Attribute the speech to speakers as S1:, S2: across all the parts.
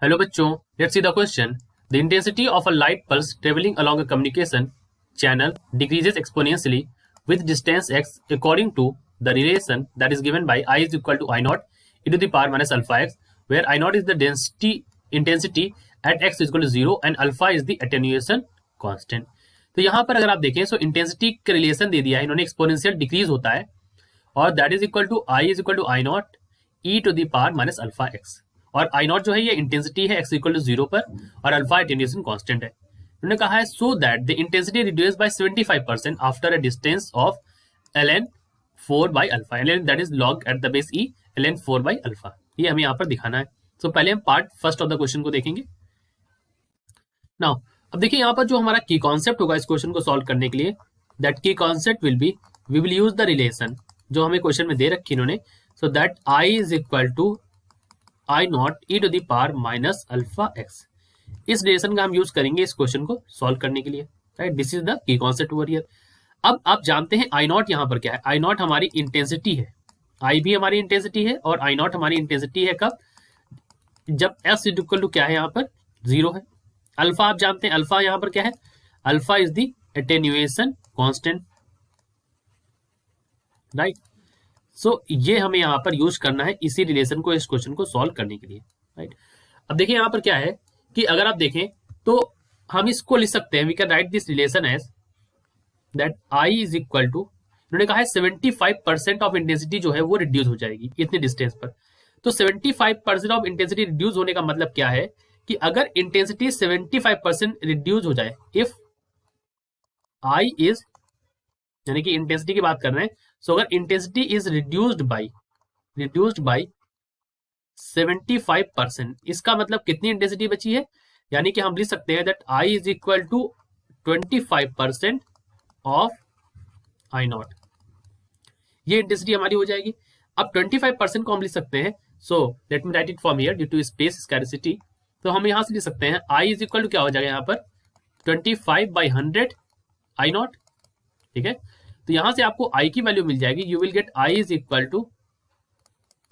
S1: Hello बच्चों, let's see the question. The intensity of a light pulse traveling along a communication channel decreases exponentially with distance x according to the relation that is given by I is equal to I naught e to the power minus alpha x, where I naught is the intensity at x is equal to 0 and alpha is the attenuation constant. तो यहाँ पर अगर आप देखें तो intensity का relation दे दिया है इन्होंने, एक्सपोनेंशियल डिक्रीज होता है और that is equal to I naught E to the power minus alpha X, और आई नॉट जो है ये इंटेंसिटी है एक्स इक्वल टू 0 पर और अल्फा अटेन्यूएशन कांस्टेंट है। उन्होंने कहा है so that the intensity reduce by 75% after a distance of ln 4 by alpha, ln that is log at the base E ln 4 by alpha. ये हमें यहाँ पर दिखाना है। तो पहले हम part first of the question को देखेंगे। नाउ अब देखिए यहाँ पर जो हमारा की कॉन्सेप्ट होगा इस क्वेश्चन को सॉल्व करने के लिए, दैट की concept will be we will use the relation जो हमें क्वेश्चन में दे रखी इन्होंने, so that I is equal to I naught E to the power minus alpha X. इस रिलेशन का हम यूज करेंगे इस क्वेश्चन को सॉल्व करने के लिए, right. This is the key concept over here. अब आप जानते हैं आई नॉट यहाँ पर क्या है। आई नॉट हमारी इंटेंसिटी है, आई भी हमारी इंटेंसिटी है और आई नॉट हमारी इंटेंसिटी है कब, जब एस इक्वल टू क्या है यहाँ पर 0 है। अल्फा आप जानते हैं, अल्फा यहाँ पर क्या है, alpha is the attenuation constant, right. So ये हमें यहाँ पर यूज करना है इसी रिलेशन को इस क्वेश्चन को सॉल्व करने के लिए, राइट। अब देखिए यहाँ पर क्या है कि अगर आप देखें तो हम इसको लिख सकते हैं, we can write this relation as that I is equal to, उन्होंने कहा है 75% ऑफ इंटेंसिटी जो है वो रिड्यूस हो जाएगी इतने डिस्टेंस पर। तो 75% ऑफ इंटेंसिटी रिड्यूस होने का मतलब क्या है कि अगर इंटेंसिटी 75% रिड्यूस हो जाए, इफ आई इज, यानी कि इंटेंसिटी की बात कर रहे हैं, सो अगर इंटेंसिटी इज रिड्यूस्ड बाय 75%, इसका मतलब कितनी इंटेंसिटी बची है, यानी कि हम लिख सकते हैं that I is equal to 25% of I not, ये इंटेंसिटी हमारी हो जाएगी। अब 25% को हम लिख सकते हैं, so let me write it from here due to space scarcity. तो हम यहां से लिख सकते हैं आई इज इक्वल टू क्या हो जाएगा यहाँ पर 25/100 आई नॉट, ठीक है। तो यहां से आपको आई की वैल्यू मिल जाएगी, you will get I is equal to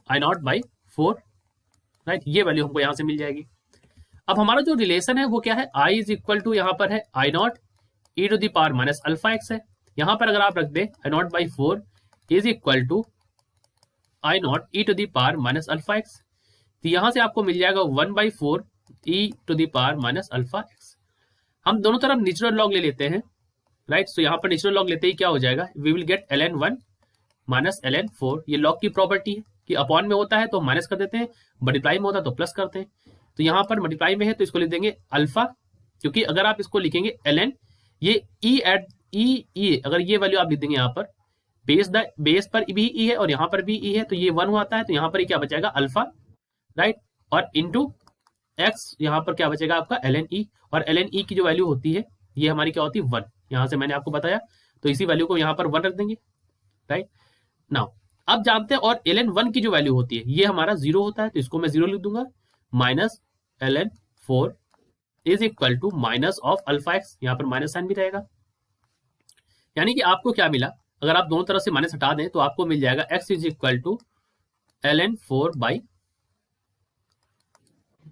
S1: I not by 4, right. ये वैल्यू हमको यहां से मिल जाएगी। अब हमारा जो रिलेशन है वो क्या है, आई इज इक्वल टू यहाँ पर है I naught E to the power minus alpha x है। यहां पर अगर आप रख दें I not by 4 is equal to I naught E to the power minus alpha x, तो यहां से आपको मिल जाएगा 1/4 e to the power minus alpha x. हम दोनों तरफ नेचुरल लॉग ले लेते हैं, राइट। सो यहाँ पर नेचुरल लॉग लेते ही क्या हो जाएगा, we will gate ln1 minus ln4। ये लॉग की प्रॉपर्टी है कि अपॉन में होता है तो माइनस कर देते हैं, मल्टीप्लाई में होता है तो प्लस करते हैं। तो यहाँ पर मल्टीप्लाई में है तो इसको लिख देंगे अल्फा, क्योंकि अगर आप इसको लिखेंगे ln, ये ई एट ई, अगर ये वैल्यू आप लिख देंगे यहाँ पर बेस पर भी ई है और यहाँ पर भी ई है, तो ये 1 होता है, तो यहाँ पर क्या बचेगा अल्फा, राइट। और इंटू एक्स यहाँ पर क्या बचेगा आपका ln ई, और ln ई की जो वैल्यू होती है ये हमारी क्या होती है 1, यहाँ से मैंने आपको बताया, तो इसी वैल्यू को यहाँ पर 1 रख देंगे, राइट। नाउ अब जानते हैं, और ln1 की जो वैल्यू होती है ये हमारा 0 होता है, तो इसको मैं 0 लिख दूंगा, minus ln4 is equal to minus of alpha x, यहाँ पर माइनस साइन भी रहेगा। यानी कि आपको क्या मिला, अगर आप दोनों तरफ से माइनस हटा दें तो आपको मिल जाएगा x is equal to ln4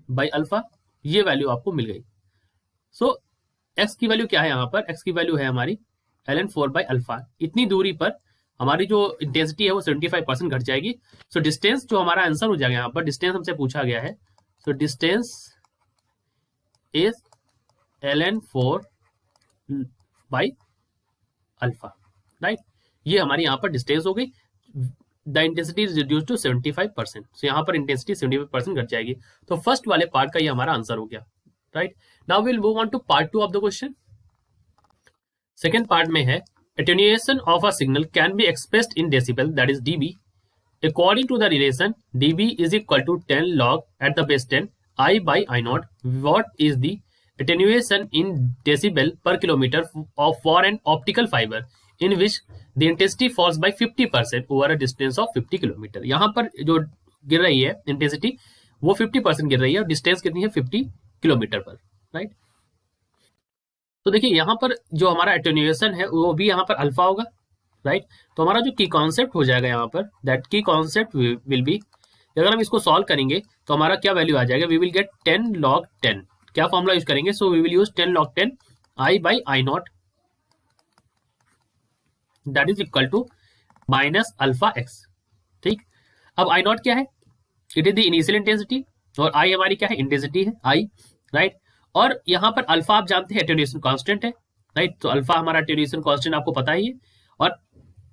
S1: by alpha, ये वैल्यू आपको मिल गई। सो x की वैल्यू क्या है, यहाँ पर x की वैल्यू है हमारी ln4 बाई अल्फा। इतनी दूरी पर हमारी जो इंटेंसिटी है वो 75% घट जाएगी। सो डिस्टेंस जो हमारा आंसर हो जाएगा, यहाँ पर डिस्टेंस हमसे पूछा गया है, so distance is ln4 by alpha, right. ये हमारी यहाँ पर डिस्टेंस हो गई। The intensity is reduce to 75%, so यहाँ पर इंटेंसिटी 75% घट जाएगी। तो फर्स्ट वाले पार्ट का ये हमारा आंसर हो गया, right. Now will move on to part 2 of the question. Second part में है attenuation of a signal can be expressed in decibel, that is dB, according to the relation dB is equal to 10 log at the base 10 I by I naught. What is the attenuation in decibel per kilometer for an optical fiber in which the intensity falls by 50% over a distance of 50 kilometre. यहाँ पर जो गिर रही है intensity वो 50% गिर रही है और डिस्टेंस कितनी है 50 किलोमीटर पर, राइट। तो देखिए यहाँ पर जो हमारा एटेन्यूएशन है वो भी यहाँ पर अल्फा होगा, राइट। तो हमारा जो की कॉन्सेप्ट हो जाएगा यहाँ पर, दैट की कॉन्सेप्ट विल बी अगर हम इसको सॉल्व करेंगे तो हमारा क्या वैल्यू आ जाएगा, वी विल गेट 10 log 10। क्या फॉर्मूला यूज करेंगे, so we will use 10 log 10 I by I not that is equal to minus alpha x. ठीक, अब आई नॉट क्या है, it is the initial intensity, और आई हमारी क्या है, इंटेंसिटी है आई, राइट। और यहाँ पर अल्फा आप जानते हैं एटेन्यूएशन कांस्टेंट है, राइट। तो अल्फा हमारा एटेन्यूएशन कांस्टेंट आपको पता ही है।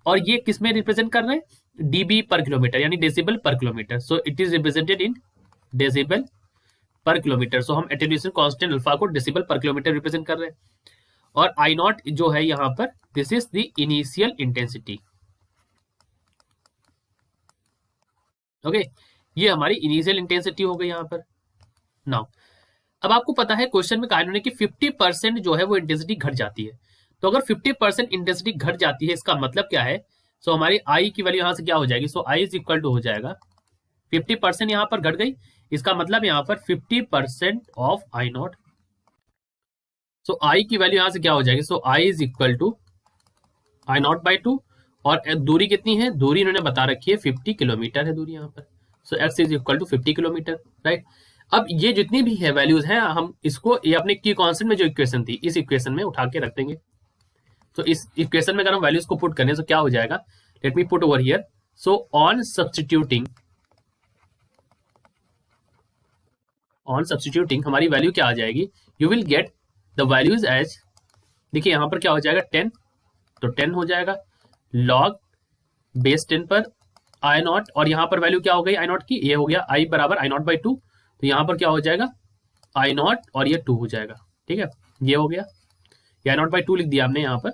S1: और ये किस में रिप्रेजेंट कर रहे हैं, डीबी पर किलोमीटर, यानी डेसिबल पर kilometre. So it is represented in decibel पर किलोमीटर। सो हम एटेन्यूएशन कांस्टेंट अल्फा को डेसिबल पर किलोमीटर रिप्रेजेंट कर रहे हैं। और आई नॉट जो है यहाँ पर, this is the initial intensity. Okay, ये हमारी इनिशियल इंटेंसिटी हो गई यहाँ पर। नाउ अब आपको पता है क्वेश्चन में कहा इन्होंने कि 50% जो है वो इंटेंसिटी घट जाती है। तो अगर 50% इंटेंसिटी घट जाती है, इसका मतलब क्या है, सो हमारी आई की वैल्यू यहां से क्या हो जाएगी, so I is equal to हो जाएगा 50% यहां पर घट गई, इसका मतलब यहां पर 50% ऑफ आई नॉट। सो आई की वैल्यू यहां से क्या हो जाएगी, so I is equal to I not by 2। और दूरी कितनी है, दूरी इन्होंने बता रखी है 50 किलोमीटर है दूरी यहाँ पर। So x is equal to 50 kilometre, right. अब ये जितनी भी है वैल्यूज हैं, हम इसको ये अपने की कांस्टेंट में जो इक्वेशन थी, इस इक्वेशन में उठा के रख देंगे। तो इस इक्वेशन में अगर हम वैल्यूज को पुट करें तो क्या हो जाएगा, let me put over here. So on substituting हमारी वैल्यू क्या आ जाएगी, you will get the values as, देखिए यहां पर क्या हो जाएगा 10, तो 10 हो जाएगा लॉग बेस 10 पर आई नॉट, और यहां पर वैल्यू क्या हो गई आई नॉट की, ये हो गया आई बराबर आई नॉट बाई 2। तो यहां पर क्या हो जाएगा आई नॉट और ये 2 हो जाएगा, ठीक है, ये हो गया, ये आई नॉट बाई 2 लिख दिया हमने यहां पर।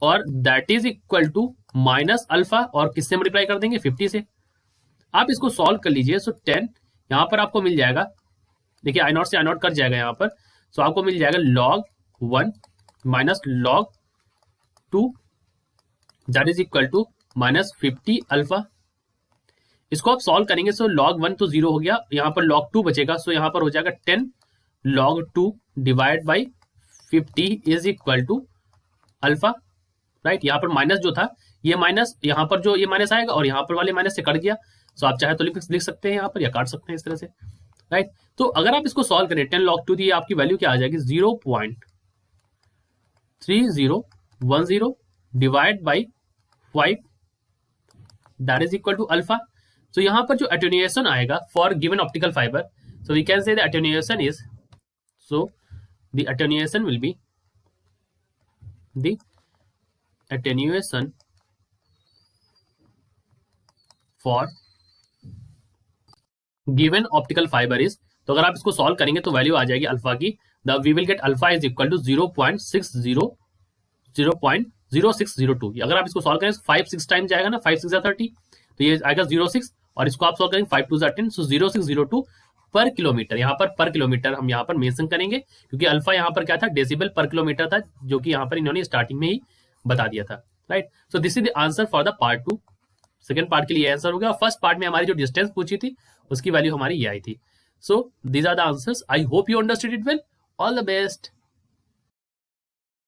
S1: और that is equal to minus alpha, और किससे मल्टीप्लाई कर देंगे 50 से। आप इसको सॉल्व कर लीजिए। सो 10 यहां पर आपको मिल जाएगा, देखिए आई नॉट से आई नॉट कट जाएगा यहां पर, सो आपको मिल जाएगा log 1 minus log 2 that is equal to minus 50 alpha. इसको आप सॉल्व करेंगे, सो log 1 तो 0 हो गया, यहां पर log 2 बचेगा, सो यहां पर हो जाएगा 10 log 2 divide by 50 is equal to alpha, right. यहां पर माइनस जो था, ये माइनस यहां पर जो ये माइनस आएगा और यहां पर वाले माइनस से कट गया। सो आप चाहे तो लिख सकते हैं यहां पर, या काट सकते हैं इस तरह से, राइट। तो अगर आप इसको सॉल्व करें 10 log 2 दी, आपकी वैल्यू क्या आ जाएगी 0.3010 divide by 5 that is equal to alpha. तो यहां पर जो अटेन्यूएशन आएगा for given optical fibre, so we can say the attenuation is, so the attenuation will be the attenuation for given optical fibre is, तो अगर आप इसको solve करेंगे तो वैल्यू आ जाएगी अल्फा की, the we will get alpha is equal to 0.0602। अगर आप इसको सॉल्व करें 5 6 टाइम जाएगा ना, 5 6 30, तो ये आएगा 06, और इसको आप सॉल्व करेंगे 5 2 10, सो 0602 पर किलोमीटर। यहाँ पर किलोमीटर हम यहाँ पर मेंशन करेंगे, क्योंकि अल्फा यहाँ पर क्या था, डेसिबल पर किलोमीटर था, जो कि यहाँ पर इन्होंने स्टार्टिंग में ही बता दिया था, right. So this is the answer for the part 2। Second part के लिए आंसर हो गया। फर्स्ट पार्ट में हमारी जो डिस्टेंस पूछी थी उसकी वैल्यू हमारी ये आई थी। So these are the answers. I hope you understood it well. All the best.